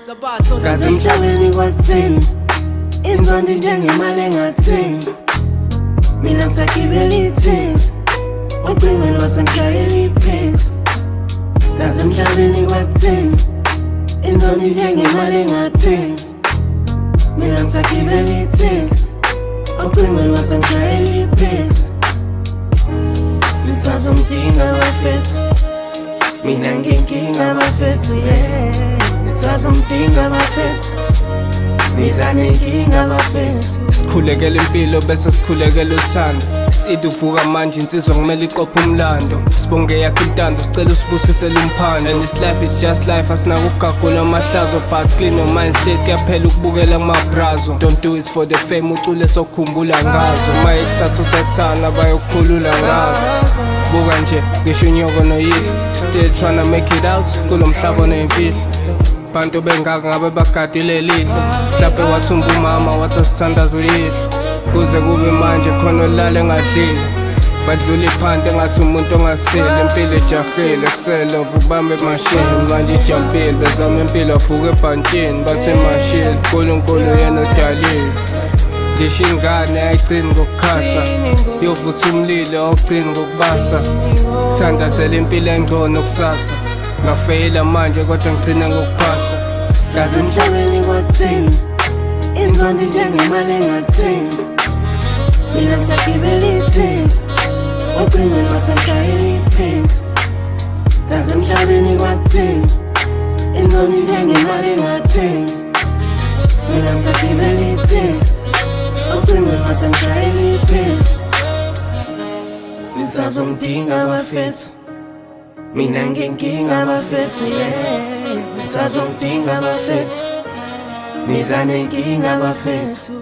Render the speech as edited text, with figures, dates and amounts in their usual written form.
Kaze emhlabeni kwakuthini inzondo njengemali engathengi. Mina ngisagibela itaxi ocingweni wasangishayela iphasi. Kaze emhlabeni kwakuthini inzondo njengemali engathengi. Mina ngisagibela itaxi ocingweni wasangishayela iphasi. Nisazomdinga bafethu, mina nginkinga bafethu, yeah. Nisazomdinga bafethu, niza nenkinga bafethu. Sikhulekela impilo bese sikhulekela uthando. Isidu uvuka manje insizwa kumele iqophe umlando. Sibonge yakho intando sicela usibusisele umphando. And this life is just life, asinako ukugagula amahlazo. But clean your mind states kuyaphela ukubukela amabrazo. Don't do it for the fame, ucule sokhumbula ngazo. Mayekuthatha usathana bayokukhulula ngazo. Buka nje ngisho unyoko noyihlo, still tryna make it out kulo mhlaba oneyimfihlo. Bantu bengaka ngabe bagadile lihlo, mhlawumbe wathumba umama wathi asithandaza uyihlo. Kuze kube manje khona olala engadlile, badlula iphanti engathi umuntu ongasile. Impilo ejahile kusele ubambe emashini, manje ijampile bezama impilo avuka ebhantshini. Bathi emashini uNkulunkulu yena odalile. Ngisho ingane ayigcini ngokukhasa, yovutha umlilo awugcini ngokubasa. Thandazela impilo engcono kusasa, ngafeyila manje kodwa ngigcina ngokuphasa. Kaze emhlabeni kwakuthini inzondo njengemali engathengi. Mina ngisagibela itaxi ocingweni wasangishayela iphasi. Kaze emhlabeni kwakuthini inzondo njengemali engathengi. Mina ngisagibela itaxi ocingweni wasangishayela iphasi. Nisazomdinga bafethu, mina nginkinga bafethu, yeah. Nisazomdinga bafethu, niza nenkinga bafethu.